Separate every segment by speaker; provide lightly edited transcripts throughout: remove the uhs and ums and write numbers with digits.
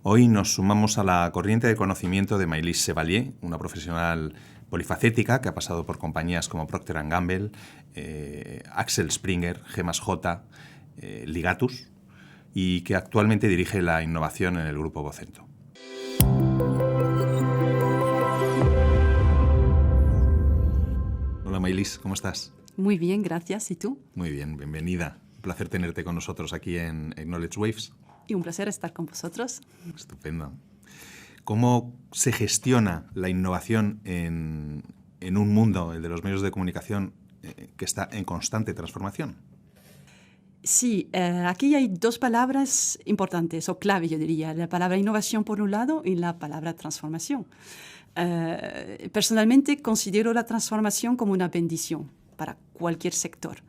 Speaker 1: Hoy nos sumamos a la corriente de conocimiento de Maëlys Chevalier, una profesional polifacética que ha pasado por compañías como Procter & Gamble, Axel Springer, G+J, Ligatus, y que actualmente dirige la innovación en el grupo Vocento. Hola Maëlys, ¿cómo estás?
Speaker 2: Muy bien, gracias. ¿Y tú?
Speaker 1: Muy bien, bienvenida. Un placer tenerte con nosotros aquí en Knowledge Waves.
Speaker 2: Y un placer estar con vosotros.
Speaker 1: Estupendo. ¿Cómo se gestiona la innovación en un mundo, el de los medios de comunicación, que está en constante transformación?
Speaker 2: Sí, aquí hay dos palabras importantes, o clave, yo diría. La palabra innovación por un lado y la palabra transformación. Personalmente considero la transformación como una bendición para cualquier sector.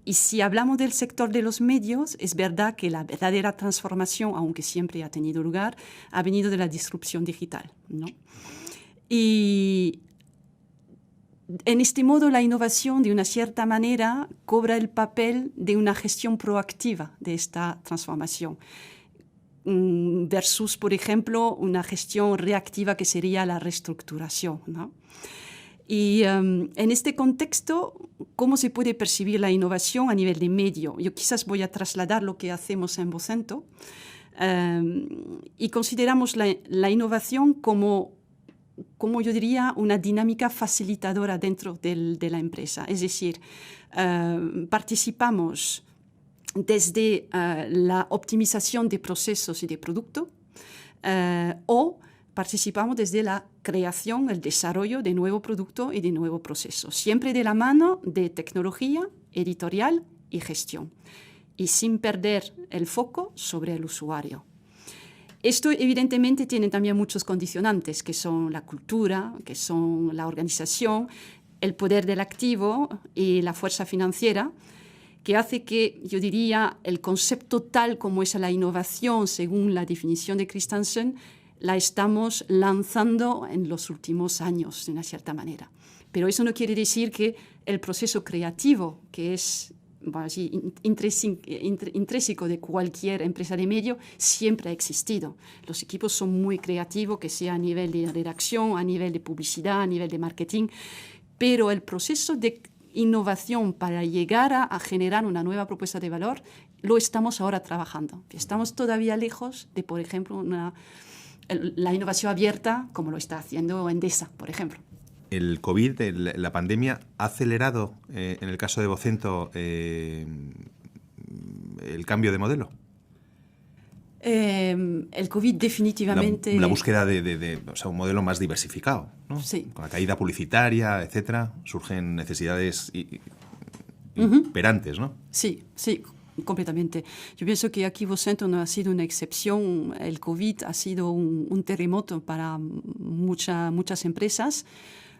Speaker 2: Y si hablamos del sector de los medios, es verdad que la verdadera transformación, aunque siempre ha tenido lugar, ha venido de la disrupción digital, ¿no? Y en este modo, la innovación, de una cierta manera, cobra el papel de una gestión proactiva de esta transformación, versus, por ejemplo, una gestión reactiva que sería la reestructuración, ¿no? Y en este contexto, ¿cómo se puede percibir la innovación a nivel de medio? Yo quizás voy a trasladar lo que hacemos en Vocento y consideramos la innovación como yo diría, una dinámica facilitadora dentro de la empresa. Es decir, participamos desde la optimización de procesos y de producto o participamos desde la creación, el desarrollo de nuevo producto y de nuevo proceso, siempre de la mano de tecnología, editorial y gestión, y sin perder el foco sobre el usuario. Esto evidentemente tiene también muchos condicionantes, que son la cultura, que son la organización, el poder del activo y la fuerza financiera, que hace que, yo diría, el concepto tal como es la innovación, según la definición de Christensen, la estamos lanzando en los últimos años, de una cierta manera. Pero eso no quiere decir que el proceso creativo, que es intrínseco de cualquier empresa de medio, siempre ha existido. Los equipos son muy creativos, que sea a nivel de redacción, a nivel de publicidad, a nivel de marketing, pero el proceso de innovación para llegar a generar una nueva propuesta de valor lo estamos ahora trabajando. Estamos todavía lejos de, por ejemplo, la innovación abierta, como lo está haciendo Endesa, por ejemplo.
Speaker 1: ¿El COVID, la pandemia, ha acelerado, en el caso de Vocento, el cambio de modelo?
Speaker 2: El COVID definitivamente...
Speaker 1: La búsqueda de un modelo más diversificado, ¿no?
Speaker 2: Sí.
Speaker 1: Con la caída publicitaria, etcétera, surgen necesidades imperantes, ¿no?
Speaker 2: Sí, sí, completamente. Yo pienso que aquí Vocento no ha sido una excepción. El COVID ha sido un terremoto para muchas empresas.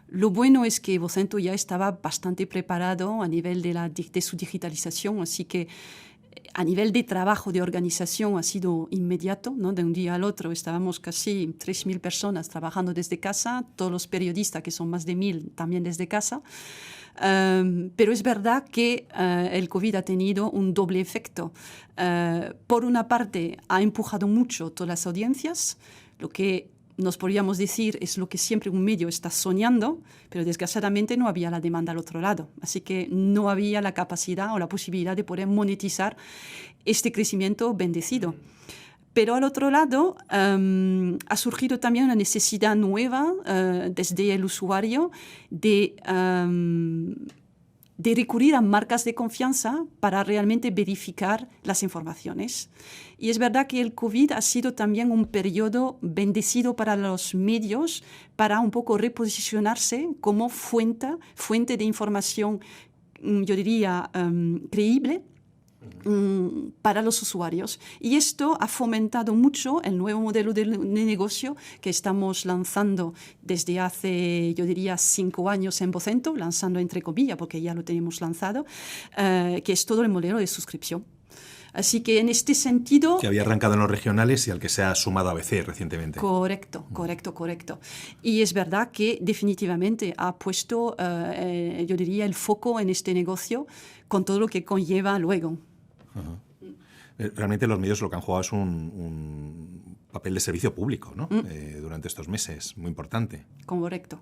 Speaker 2: Lo bueno es que Vocento ya estaba bastante preparado a nivel de su digitalización, así que a nivel de trabajo, de organización, ha sido inmediato, ¿no? De un día al otro estábamos casi 3.000 personas trabajando desde casa, todos los periodistas, que son más de 1.000, también desde casa. Pero es verdad que el COVID ha tenido un doble efecto. Por una parte, ha empujado mucho todas las audiencias, lo que nos podríamos decir es lo que siempre un medio está soñando, pero desgraciadamente no había la demanda al otro lado. Así que no había la capacidad o la posibilidad de poder monetizar este crecimiento bendecido. Pero al otro lado ha surgido también una necesidad nueva desde el usuario de recurrir a marcas de confianza para realmente verificar las informaciones. Y es verdad que el COVID ha sido también un periodo bendecido para los medios para un poco reposicionarse como fuente de información, yo diría, creíble para los usuarios. Y esto ha fomentado mucho el nuevo modelo de negocio que estamos lanzando desde hace, yo diría, 5 años en Vocento, lanzando entre comillas, porque ya lo tenemos lanzado, que es todo el modelo de suscripción. Así que en este sentido...
Speaker 1: Que había arrancado en los regionales y al que se ha sumado ABC recientemente.
Speaker 2: Correcto. Y es verdad que definitivamente ha puesto, yo diría, el foco en este negocio con todo lo que conlleva luego.
Speaker 1: Uh-huh. Realmente los medios lo que han jugado es un papel de servicio público, ¿no? Durante estos meses, muy importante.
Speaker 2: Correcto.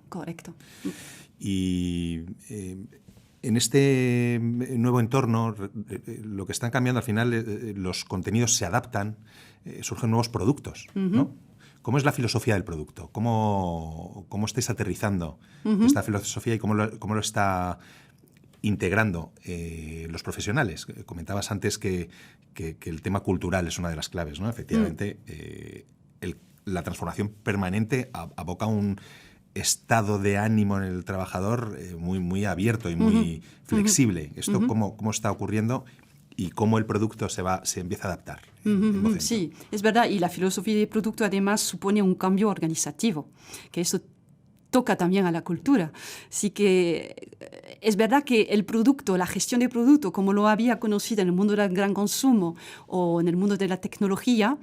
Speaker 1: Y en este nuevo entorno, lo que están cambiando al final, los contenidos se adaptan, surgen nuevos productos, ¿no? ¿Cómo es la filosofía del producto? ¿Cómo estáis aterrizando esta filosofía y cómo lo está integrando los profesionales? Comentabas antes que el tema cultural es una de las claves, ¿no? Efectivamente, la transformación permanente aboca a un estado de ánimo en el trabajador muy abierto y muy flexible. ¿Esto cómo está ocurriendo y cómo el producto se empieza a adaptar?
Speaker 2: Sí, es verdad. Y la filosofía de producto además supone un cambio organizativo, que eso toca también a la cultura. Así que es verdad que el producto, la gestión de producto, como lo había conocido en el mundo del gran consumo o en el mundo de la tecnología,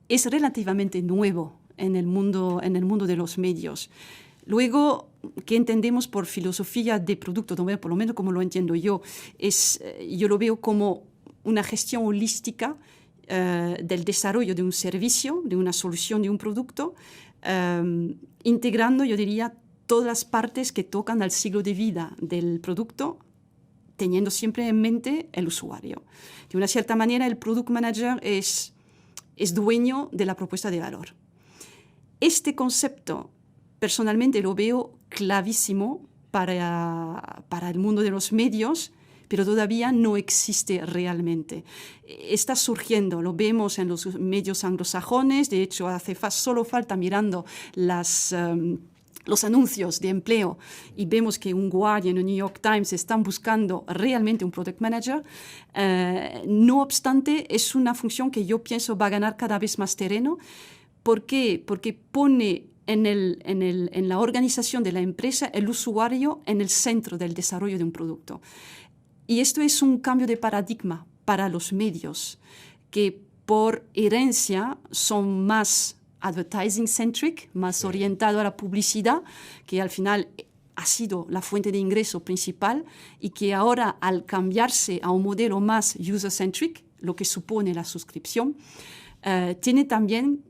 Speaker 2: es relativamente nuevo en el mundo de los medios. Luego, ¿qué entendemos por filosofía de producto? Por lo menos como lo entiendo yo, yo lo veo como una gestión holística del desarrollo de un servicio, de una solución, de un producto, integrando, yo diría, todas las partes que tocan al ciclo de vida del producto, teniendo siempre en mente el usuario. De una cierta manera, el Product Manager es dueño de la propuesta de valor. Este concepto, personalmente, lo veo clavísimo para el mundo de los medios, pero todavía no existe realmente. Está surgiendo, lo vemos en los medios anglosajones. De hecho, solo falta mirando los anuncios de empleo y vemos que un Guardian o New York Times están buscando realmente un Product Manager. No obstante, es una función que yo pienso va a ganar cada vez más terreno. ¿Por qué? Porque pone en la organización de la empresa el usuario en el centro del desarrollo de un producto. Y esto es un cambio de paradigma para los medios, que por herencia son más advertising-centric, más orientado a la publicidad, que al final ha sido la fuente de ingreso principal, y que ahora, al cambiarse a un modelo más user-centric, lo que supone la suscripción, tiene también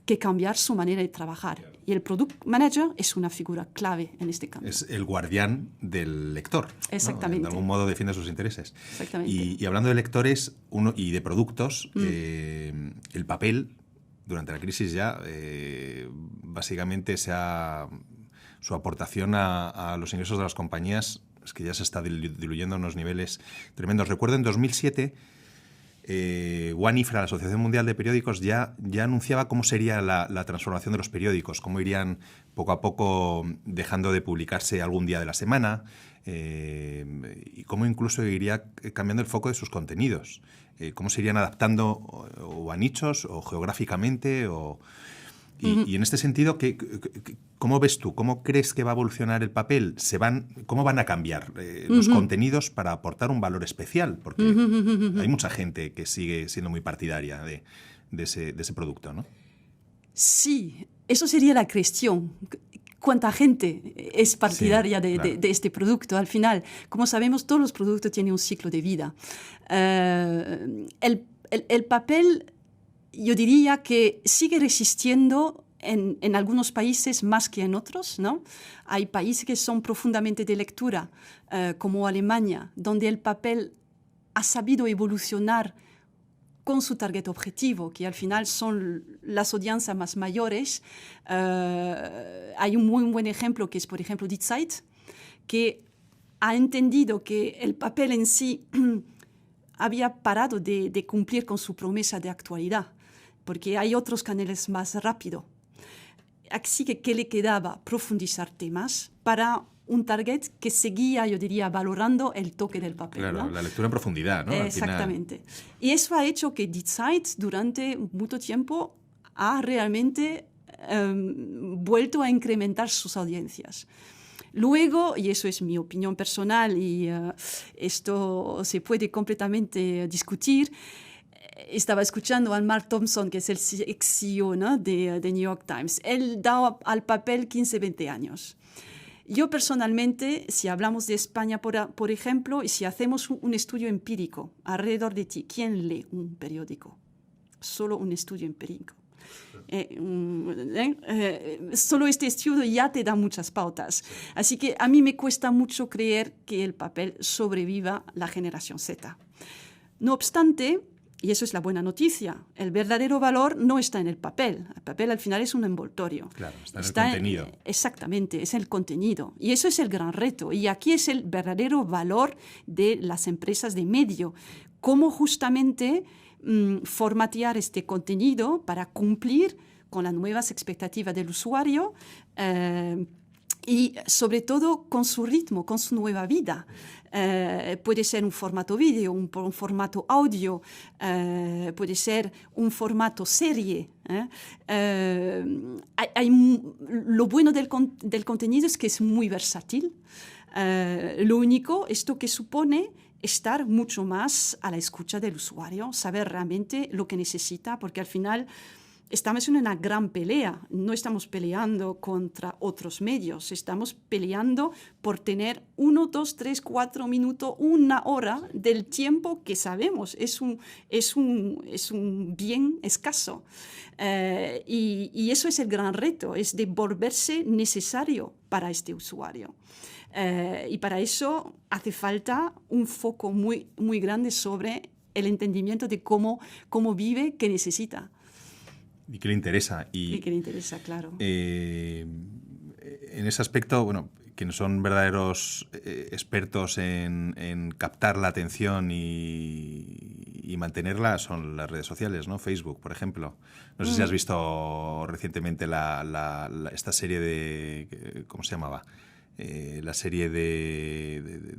Speaker 2: que cambiar su manera de trabajar. Y el Product Manager es una figura clave en este cambio.
Speaker 1: Es el guardián del lector.
Speaker 2: Exactamente.
Speaker 1: ¿No? De algún modo defiende sus intereses.
Speaker 2: Exactamente.
Speaker 1: Y hablando de lectores y de productos, el papel, durante la crisis ya, básicamente su aportación a los ingresos de las compañías es que ya se está diluyendo en unos niveles tremendos. Recuerdo en 2007... WANIFRA, la Asociación Mundial de Periódicos, ya anunciaba cómo sería la transformación de los periódicos, cómo irían poco a poco dejando de publicarse algún día de la semana y cómo incluso iría cambiando el foco de sus contenidos, cómo se irían adaptando o a nichos o geográficamente y en este sentido, ¿cómo ves tú? ¿Cómo crees que va a evolucionar el papel? ¿Cómo van a cambiar los contenidos para aportar un valor especial? Porque hay mucha gente que sigue siendo muy partidaria de ese producto, ¿no?
Speaker 2: Sí, eso sería la cuestión. ¿Cuánta gente es partidaria de este producto? Al final, como sabemos, todos los productos tienen un ciclo de vida. El papel, yo diría que sigue resistiendo en algunos países más que en otros, ¿no? Hay países que son profundamente de lectura, como Alemania, donde el papel ha sabido evolucionar con su target objetivo, que al final son las audiencias más mayores. Hay un muy buen ejemplo que es, por ejemplo, Die Zeit, que ha entendido que el papel en sí había parado de cumplir con su promesa de actualidad, porque hay otros canales más rápidos. Así que, ¿qué le quedaba? Profundizar temas para un target que seguía, yo diría, valorando el toque del papel.
Speaker 1: Claro,
Speaker 2: ¿no?
Speaker 1: La lectura en profundidad, ¿no?
Speaker 2: Exactamente. Y eso ha hecho que Die Zeit durante mucho tiempo ha realmente vuelto a incrementar sus audiencias. Luego, y eso es mi opinión personal y esto se puede completamente discutir, estaba escuchando a Mark Thompson, que es el ex-CEO, ¿no? de New York Times. Él da al papel 15-20 años. Yo personalmente, si hablamos de España, por ejemplo, y si hacemos un estudio empírico alrededor de ti, ¿quién lee un periódico? Solo un estudio empírico. Solo este estudio ya te da muchas pautas. Así que a mí me cuesta mucho creer que el papel sobreviva la generación Z. No obstante, y eso es la buena noticia, el verdadero valor no está en el papel. El papel al final es un envoltorio.
Speaker 1: Claro, está en el contenido.
Speaker 2: Exactamente, es el contenido. Y eso es el gran reto. Y aquí es el verdadero valor de las empresas de medio. Cómo justamente formatear este contenido para cumplir con las nuevas expectativas del usuario y sobre todo con su ritmo, con su nueva vida. Puede ser un formato vídeo, un formato audio, puede ser un formato serie. Lo bueno del contenido es que es muy versátil. Lo único, esto que supone estar mucho más a la escucha del usuario, saber realmente lo que necesita, porque al final estamos en una gran pelea. No estamos peleando contra otros medios, estamos peleando por tener 1, 2, 3, 4 minutos, 1 hora del tiempo que sabemos es un bien escaso. Y eso es el gran reto, es de volverse necesario para este usuario. Y para eso hace falta un foco muy, muy grande sobre el entendimiento de cómo vive, qué necesita.
Speaker 1: Y qué le interesa.
Speaker 2: Y qué le interesa, claro.
Speaker 1: En ese aspecto, bueno, quienes son verdaderos expertos en captar la atención y mantenerla son las redes sociales, ¿no? Facebook, por ejemplo. No sé si has visto recientemente esta serie de... ¿Cómo se llamaba? La serie de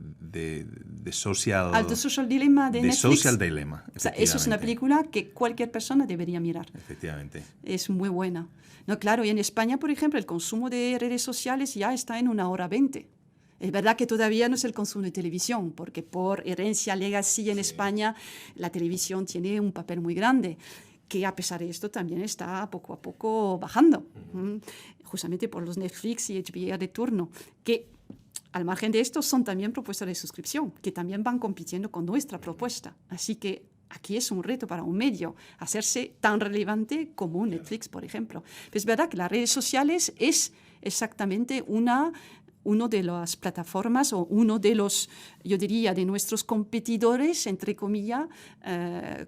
Speaker 1: Social...
Speaker 2: The Social Dilemma de Netflix.
Speaker 1: Social Dilemma,
Speaker 2: o sea, eso es una película que cualquier persona debería mirar.
Speaker 1: Efectivamente.
Speaker 2: Es muy buena. No, claro, y en España, por ejemplo, el consumo de redes sociales ya está en 1:20. Es verdad que todavía no es el consumo de televisión, porque por herencia legacy en España la televisión tiene un papel muy grande, que a pesar de esto también está poco a poco bajando, justamente por los Netflix y HBO de turno, que al margen de esto son también propuestas de suscripción, que también van compitiendo con nuestra propuesta. Así que aquí es un reto para un medio hacerse tan relevante como un Netflix, por ejemplo. Pero es verdad que las redes sociales es exactamente uno de las plataformas o uno de los, yo diría, de nuestros competidores, entre comillas,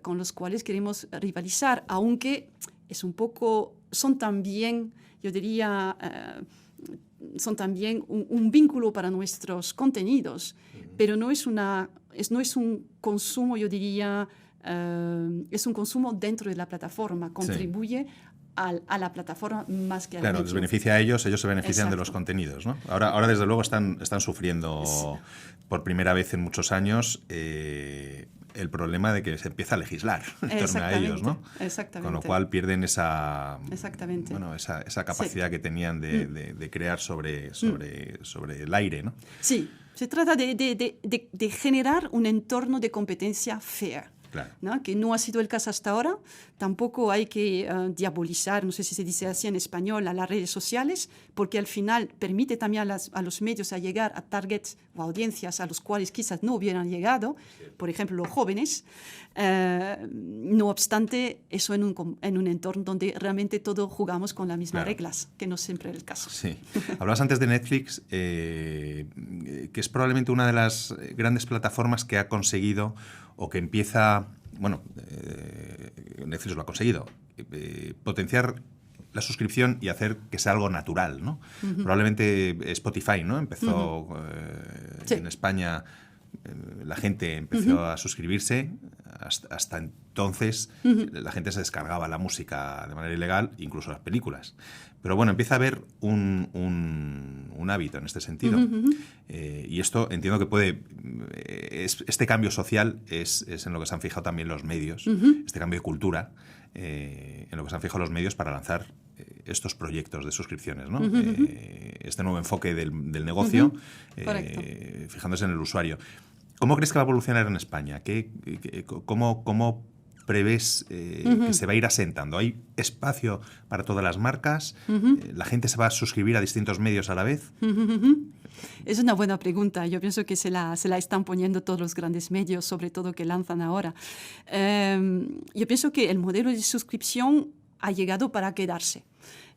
Speaker 2: con los cuales queremos rivalizar, aunque es un poco, son también, yo diría, son también un vínculo para nuestros contenidos, pero no es un consumo, yo diría, es un consumo dentro de la plataforma, contribuye a la plataforma más que a la
Speaker 1: Claro, les beneficia a ellos se benefician de los contenidos, ¿no? Ahora desde luego están sufriendo por primera vez en muchos años el problema de que se empieza a legislar en torno a ellos, ¿no?
Speaker 2: Exactamente.
Speaker 1: Con lo cual pierden esa capacidad que tenían de crear sobre el aire, ¿no?
Speaker 2: Sí, se trata de generar un entorno de competencia fair.
Speaker 1: Claro.
Speaker 2: ¿No? Que no ha sido el caso hasta ahora. Tampoco hay que diabolizar, no sé si se dice así en español, a las redes sociales, porque al final permite también a los medios a llegar a targets o audiencias a los cuales quizás no hubieran llegado, por ejemplo, los jóvenes. No obstante, eso en un entorno donde realmente todos jugamos con las mismas reglas, que no siempre es el caso.
Speaker 1: Sí. Hablabas antes de Netflix, que es probablemente una de las grandes plataformas que ha conseguido o que empieza, bueno, Netflix lo ha conseguido, potenciar la suscripción y hacer que sea algo natural, ¿no? Probablemente Spotify, ¿no? Empezó en España, la gente empezó a suscribirse, hasta entonces la gente se descargaba la música de manera ilegal, incluso las películas. Pero bueno, empieza a haber un hábito en este sentido. Y esto entiendo que puede... este cambio social es en lo que se han fijado también los medios, este cambio de cultura, en lo que se han fijado los medios para lanzar estos proyectos de suscripciones, ¿no? Este nuevo enfoque del negocio, fijándose en el usuario. ¿Cómo crees que va a evolucionar en España? ¿Cómo prevés que se va a ir asentando? ¿Hay espacio para todas las marcas? ¿La gente se va a suscribir a distintos medios a la vez?
Speaker 2: Es una buena pregunta. Yo pienso que se la están poniendo todos los grandes medios, sobre todo que lanzan ahora. Yo pienso que el modelo de suscripción ha llegado para quedarse.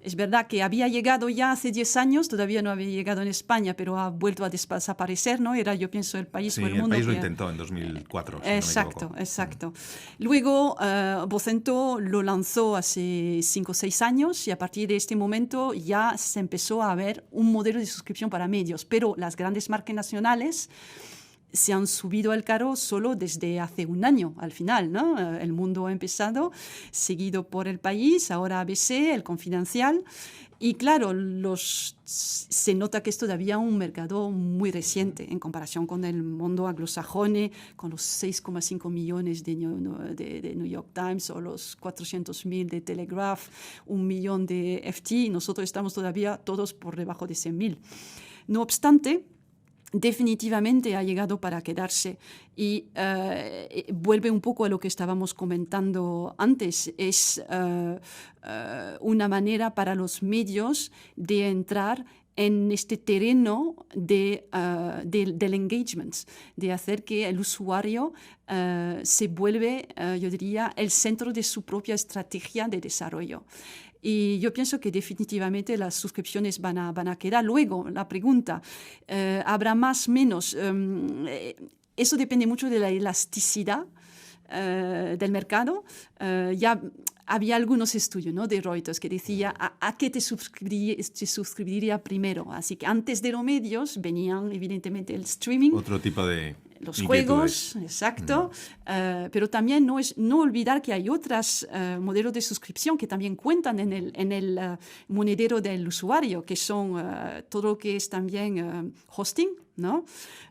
Speaker 2: Es verdad que había llegado ya hace 10 años, todavía no había llegado en España, pero ha vuelto a desaparecer, ¿no? Era, yo pienso, el país o el mundo.
Speaker 1: El país lo intentó en 2004, si
Speaker 2: exacto,
Speaker 1: no me equivoco.
Speaker 2: Exacto. Luego, Vocento lo lanzó hace 5 o 6 años y a partir de este momento ya se empezó a ver un modelo de suscripción para medios, pero las grandes marcas nacionales se han subido al carro solo desde hace un año, al final, ¿no? El Mundo ha empezado, seguido por El País, ahora ABC, El Confidencial. Y claro, se nota que es todavía un mercado muy reciente en comparación con el mundo anglosajone, con los 6,5 millones de New York Times o los 400.000 de Telegraph, 1 millón de FT. Nosotros estamos todavía todos por debajo de 100.000. No obstante, definitivamente ha llegado para quedarse y vuelve un poco a lo que estábamos comentando antes. Es una manera para los medios de entrar en este terreno del engagement, de hacer que el usuario se vuelve, yo diría, el centro de su propia estrategia de desarrollo. Y yo pienso que definitivamente las suscripciones van a quedar. Luego, la pregunta, ¿habrá más, menos? Eso depende mucho de la elasticidad del mercado. Ya había algunos estudios, ¿no?, de Reuters que decía a qué te suscribiría primero. Así que antes de los medios venían evidentemente el streaming.
Speaker 1: Otro tipo de
Speaker 2: los juegos, exacto, pero también no olvidar que hay otros modelos de suscripción que también cuentan en el monedero del usuario, que son todo lo que es también hosting, ¿no?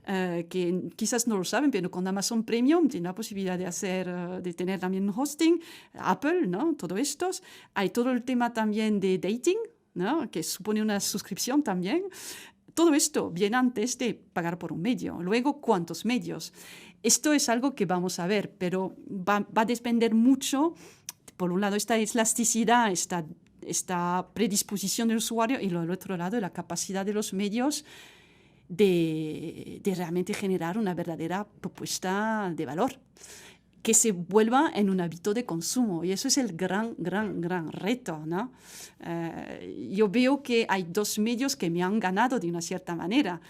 Speaker 2: Que quizás no lo saben, pero con Amazon Premium tiene la posibilidad de tener también hosting, Apple, ¿no? Todo esto. Hay todo el tema también de dating, ¿no?, que supone una suscripción también. Todo esto viene antes de pagar por un medio. Luego, ¿cuántos medios? Esto es algo que vamos a ver, pero va a depender mucho, por un lado, esta elasticidad, esta predisposición del usuario, y por otro lado, la capacidad de los medios de realmente generar una verdadera propuesta de valor que se vuelva en un hábito de consumo. Y eso es el gran reto, ¿no? Yo veo que hay 2 medios que me han ganado de una cierta manera.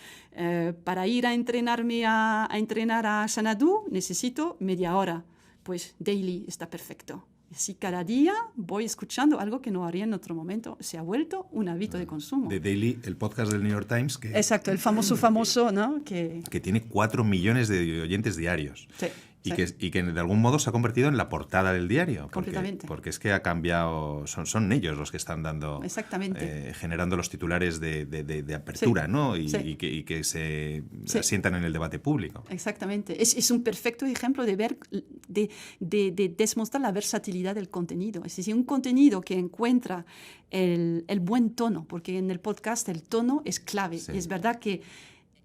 Speaker 2: Para ir a entrenar a Xanadu necesito media hora. Pues Daily está perfecto. Así cada día voy escuchando algo que no haría en otro momento. Se ha vuelto un hábito de consumo.
Speaker 1: The Daily, el podcast del New York Times.
Speaker 2: Exacto, el famoso, ¿no? Que
Speaker 1: tiene 4 millones de oyentes diarios.
Speaker 2: Sí.
Speaker 1: Y que de algún modo se ha convertido en la portada del diario.
Speaker 2: Completamente.
Speaker 1: Porque es que ha cambiado, son ellos los que están dando, generando los titulares de apertura, sí, ¿no? Y que se asientan en el debate público.
Speaker 2: Exactamente. Es un perfecto ejemplo de ver, de demostrar la versatilidad del contenido. Es decir, un contenido que encuentra el buen tono, porque en el podcast el tono es clave. Sí. Y es verdad que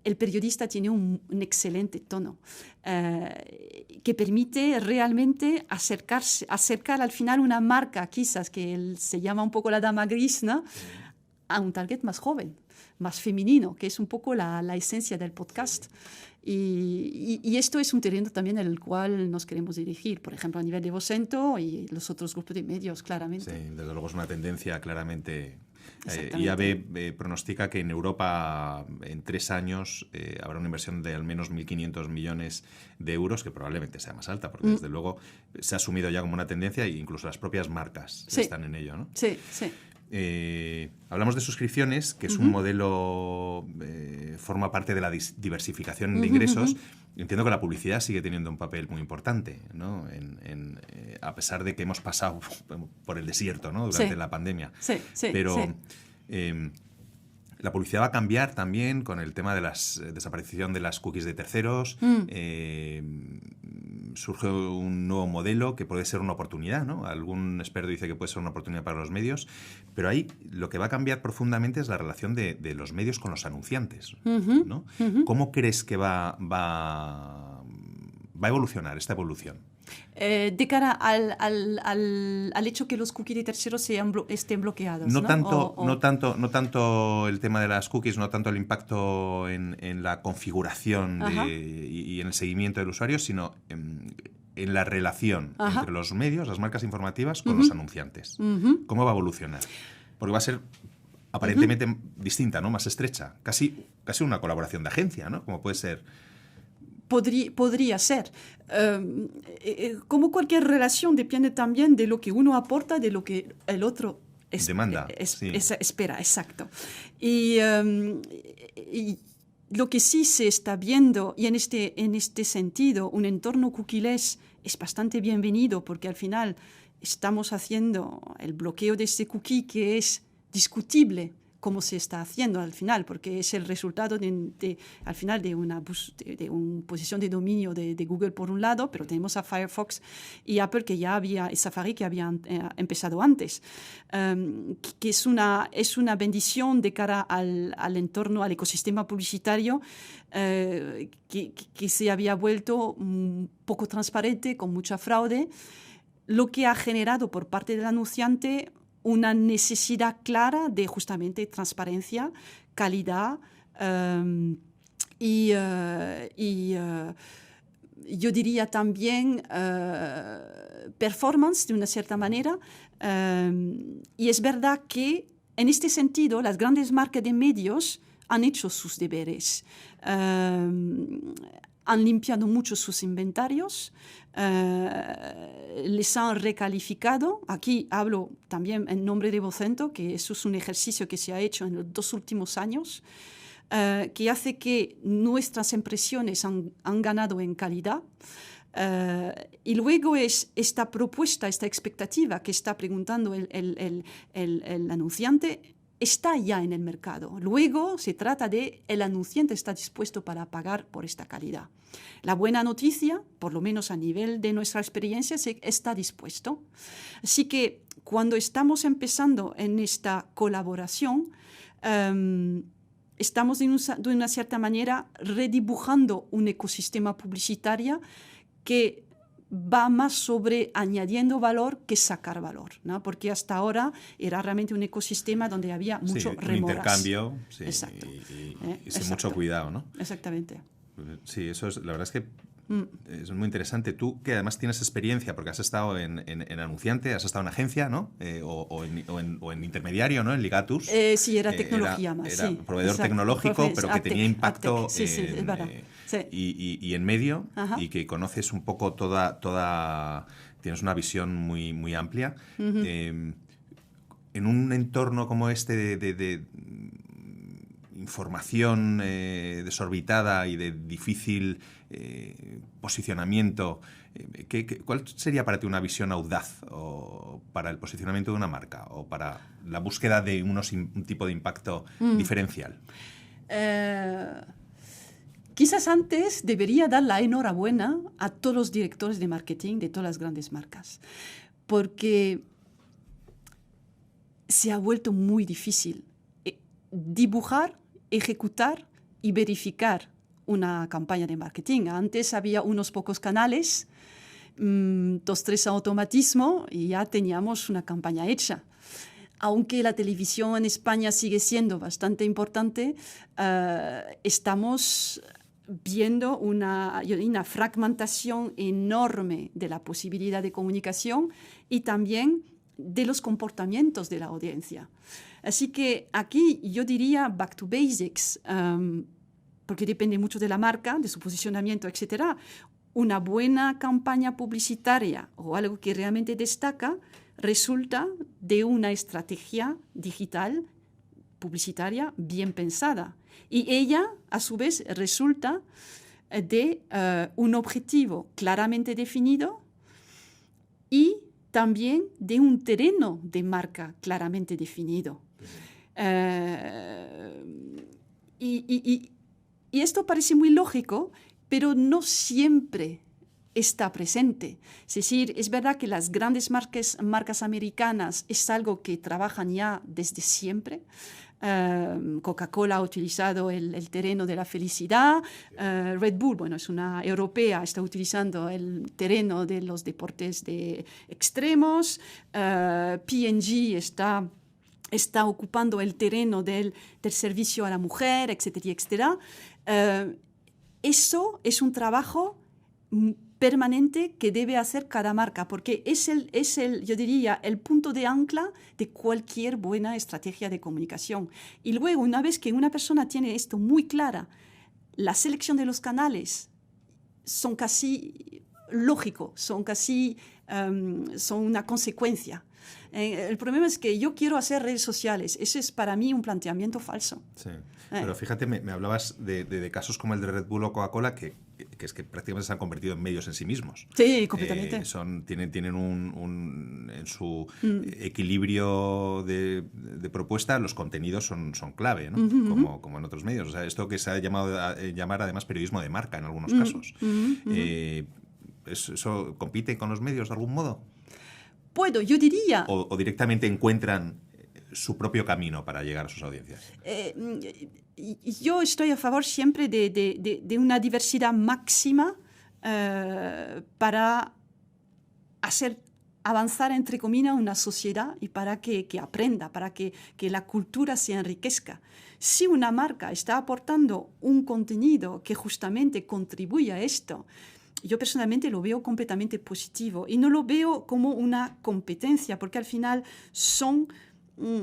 Speaker 2: el periodista tiene un excelente tono que permite realmente acercar al final una marca, quizás que se llama un poco la dama gris, ¿no?, a un target más joven, más femenino, que es un poco la esencia del podcast. Y esto es un terreno también en el cual nos queremos dirigir, por ejemplo, a nivel de Vocento y los otros grupos de medios, claramente.
Speaker 1: Sí, desde luego es una tendencia claramente. IAB pronostica que en Europa en 3 años habrá una inversión de al menos 1.500 millones de euros, que probablemente sea más alta, porque desde luego se ha asumido ya como una tendencia e incluso las propias marcas están en ello, ¿no?
Speaker 2: Sí, sí.
Speaker 1: Hablamos de suscripciones, que es un modelo, forma parte de la diversificación de ingresos. Entiendo que la publicidad sigue teniendo un papel muy importante, ¿no? A pesar de que hemos pasado por el desierto, ¿no?, durante la pandemia. Pero la publicidad va a cambiar también con el tema de la desaparición de las cookies de terceros. Surge un nuevo modelo que puede ser una oportunidad, ¿no? Algún experto dice que puede ser una oportunidad para los medios, pero ahí lo que va a cambiar profundamente es la relación de los medios con los anunciantes, ¿no? ¿Cómo crees que va a evolucionar esta evolución?
Speaker 2: De cara al hecho que los cookies de terceros estén bloqueados.
Speaker 1: No tanto el tema de las cookies, no tanto el impacto en la configuración y en el seguimiento del usuario, sino en la relación
Speaker 2: Ajá.
Speaker 1: entre los medios, las marcas informativas, con los anunciantes. ¿Cómo va a evolucionar? Porque va a ser aparentemente distinta, ¿no? Más estrecha. Casi una colaboración de agencia, ¿no? Como puede ser.
Speaker 2: Podría ser. Como cualquier relación depende también de lo que uno aporta, de lo que el otro
Speaker 1: demanda.
Speaker 2: Espera, exacto. Y lo que sí se está viendo, y en este sentido, un entorno cookieless es bastante bienvenido, porque al final estamos haciendo el bloqueo de este cookie que es discutible cómo se está haciendo al final, porque es el resultado al final de una posición de dominio de Google por un lado, pero tenemos a Firefox y Apple y Safari que habían empezado antes, que es una bendición de cara al entorno, al ecosistema publicitario, que se había vuelto poco transparente, con mucha fraude, lo que ha generado por parte del anunciante una necesidad clara de justamente transparencia, calidad y yo diría también performance de una cierta manera. Y es verdad que en este sentido las grandes marcas de medios han hecho sus deberes. Han limpiado mucho sus inventarios, les han recalificado. Aquí hablo también en nombre de Vocento, que eso es un ejercicio que se ha hecho en los 2 últimos años, que hace que nuestras impresiones han ganado en calidad. Y luego es esta propuesta, esta expectativa que está preguntando el anunciante, está ya en el mercado. Luego se trata de el anunciante está dispuesto para pagar por esta calidad. La buena noticia, por lo menos a nivel de nuestra experiencia, es que está dispuesto. Así que cuando estamos empezando en esta colaboración, estamos de una cierta manera redibujando un ecosistema publicitario que va más sobre añadiendo valor que sacar valor, ¿no? Porque hasta ahora era realmente un ecosistema donde había mucho
Speaker 1: un
Speaker 2: remoras.
Speaker 1: Intercambio, sí,
Speaker 2: exacto.
Speaker 1: Y sin mucho cuidado, ¿no?
Speaker 2: Exactamente.
Speaker 1: Sí, eso es, la verdad es que es muy interesante. Tú, que además tienes experiencia, porque has estado en anunciante, has estado en agencia, ¿no? O en intermediario, ¿no? En Ligatus.
Speaker 2: Sí, era tecnología más.
Speaker 1: Era
Speaker 2: sí,
Speaker 1: proveedor tecnológico, pero que tenía impacto
Speaker 2: sí, es verdad. Sí.
Speaker 1: Y en medio,
Speaker 2: Ajá.
Speaker 1: y que conoces un poco toda tienes una visión muy, muy amplia. En un entorno como este de información desorbitada y de difícil posicionamiento, ¿cuál sería para ti una visión audaz o para el posicionamiento de una marca o para la búsqueda de un tipo de impacto diferencial?
Speaker 2: Quizás antes debería dar la enhorabuena a todos los directores de marketing de todas las grandes marcas, porque se ha vuelto muy difícil dibujar, ejecutar y verificar una campaña de marketing. Antes había unos pocos canales, 2, 3 automatismos y ya teníamos una campaña hecha. Aunque la televisión en España sigue siendo bastante importante, estamos viendo una fragmentación enorme de la posibilidad de comunicación y también de los comportamientos de la audiencia. Así que aquí yo diría back to basics, porque depende mucho de la marca, de su posicionamiento, etc. Una buena campaña publicitaria o algo que realmente destaca resulta de una estrategia digital publicitaria bien pensada. Y ella, a su vez, resulta de un objetivo claramente definido y también de un terreno de marca claramente definido. Y esto parece muy lógico, pero no siempre está presente. Es decir, es verdad que las grandes marcas americanas es algo que trabajan ya desde siempre. Coca-Cola ha utilizado el terreno de la felicidad. Red Bull, bueno, es una europea, está utilizando el terreno de los deportes de extremos. P&G está ocupando el terreno del servicio a la mujer, etcétera, etcétera. Eso es un trabajo permanente que debe hacer cada marca, porque es yo diría, el punto de ancla de cualquier buena estrategia de comunicación. Y luego, una vez que una persona tiene esto muy clara, la selección de los canales son casi lógicos, son una consecuencia. El problema es que yo quiero hacer redes sociales. Ese es para mí un planteamiento falso.
Speaker 1: Sí. Pero fíjate, me hablabas de casos como el de Red Bull o Coca-Cola, que es que prácticamente se han convertido en medios en sí mismos.
Speaker 2: Sí, completamente.
Speaker 1: Tienen en su equilibrio de propuesta, los contenidos son clave, ¿no? Como en otros medios. O sea, esto que se ha llamado llamar además periodismo de marca en algunos casos. ¿Eso compite con los medios de algún modo?
Speaker 2: Yo diría...
Speaker 1: ¿O directamente encuentran su propio camino para llegar a sus audiencias?
Speaker 2: Yo estoy a favor siempre de una diversidad máxima para hacer avanzar, entre comillas, una sociedad y para que aprenda, para que la cultura se enriquezca. Si una marca está aportando un contenido que justamente contribuye a esto, yo personalmente lo veo completamente positivo y no lo veo como una competencia, porque al final son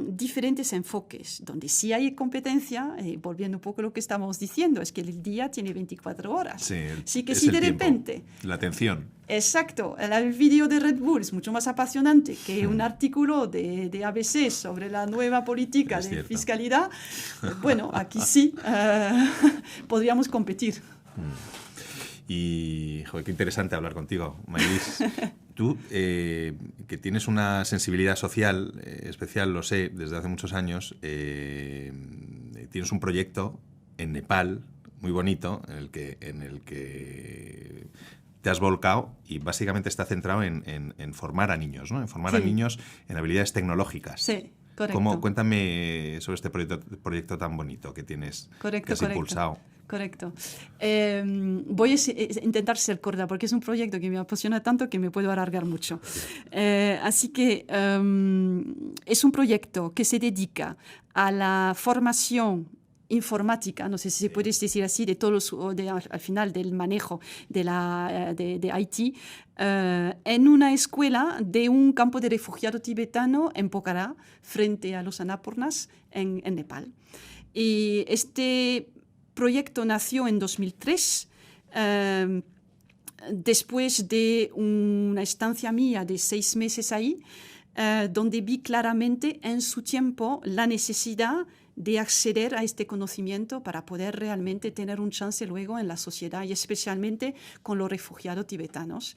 Speaker 2: diferentes enfoques. Donde sí hay competencia, volviendo un poco a lo que estamos diciendo, es que el día tiene 24 horas.
Speaker 1: Sí,
Speaker 2: que si de repente...
Speaker 1: La atención.
Speaker 2: Exacto. El vídeo de Red Bull es mucho más apasionante que un artículo de ABC sobre la nueva política de fiscalidad. Bueno, aquí sí podríamos competir.
Speaker 1: Y, joder, qué interesante hablar contigo, Maylis. Tú, que tienes una sensibilidad social especial, lo sé, desde hace muchos años, tienes un proyecto en Nepal muy bonito en el que te has volcado y básicamente está centrado en formar a niños, ¿no? En formar a niños en habilidades tecnológicas.
Speaker 2: Sí, correcto.
Speaker 1: Cuéntame sobre este proyecto tan bonito que tienes, que has impulsado.
Speaker 2: Correcto. Voy a intentar ser corta porque es un proyecto que me apasiona tanto que me puedo alargar mucho. Así que es un proyecto que se dedica a la formación informática, no sé si se puede decir así, de todos al final del manejo de IT, en una escuela de un campo de refugiado tibetano en Pokhara, frente a los Annapurnas, en Nepal. Y este proyecto nació en 2003, después de una estancia mía de 6 meses ahí, donde vi claramente en su tiempo la necesidad de acceder a este conocimiento para poder realmente tener un chance luego en la sociedad y especialmente con los refugiados tibetanos.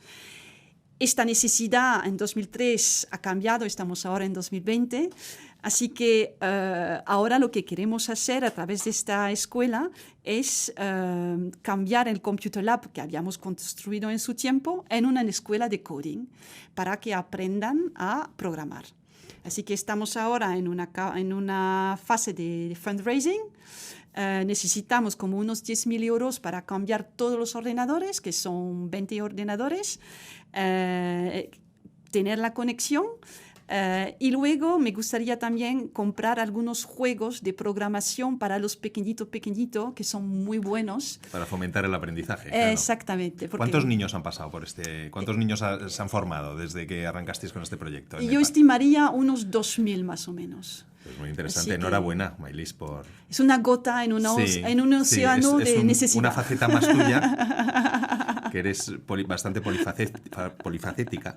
Speaker 2: Esta necesidad en 2003 ha cambiado, estamos ahora en 2020, así que ahora lo que queremos hacer a través de esta escuela es cambiar el Computer Lab que habíamos construido en su tiempo en una escuela de coding para que aprendan a programar. Así que estamos ahora en una fase de fundraising. Necesitamos como unos 10.000 euros para cambiar todos los ordenadores, que son 20 ordenadores, tener la conexión. Y luego me gustaría también comprar algunos juegos de programación para los pequeñitos, que son muy buenos.
Speaker 1: Para fomentar el aprendizaje. Claro.
Speaker 2: Exactamente.
Speaker 1: ¿Cuántos niños han pasado por cuántos niños se han formado desde que arrancasteis con este proyecto?
Speaker 2: Yo estimaría unos 2.000 más o menos.
Speaker 1: Pues muy interesante. Enhorabuena, Maylis, por...
Speaker 2: Es una gota en un océano de necesidad.
Speaker 1: Una faceta más tuya, que eres bastante polifacética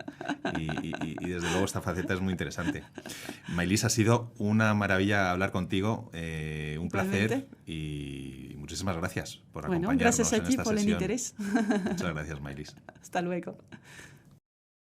Speaker 1: y desde luego esta faceta es muy interesante. Maylis, ha sido una maravilla hablar contigo, un placer y muchísimas gracias por acompañarnos
Speaker 2: gracias a ti
Speaker 1: en esta
Speaker 2: por
Speaker 1: sesión.
Speaker 2: el interés.
Speaker 1: Muchas gracias, Maylis.
Speaker 2: Hasta luego.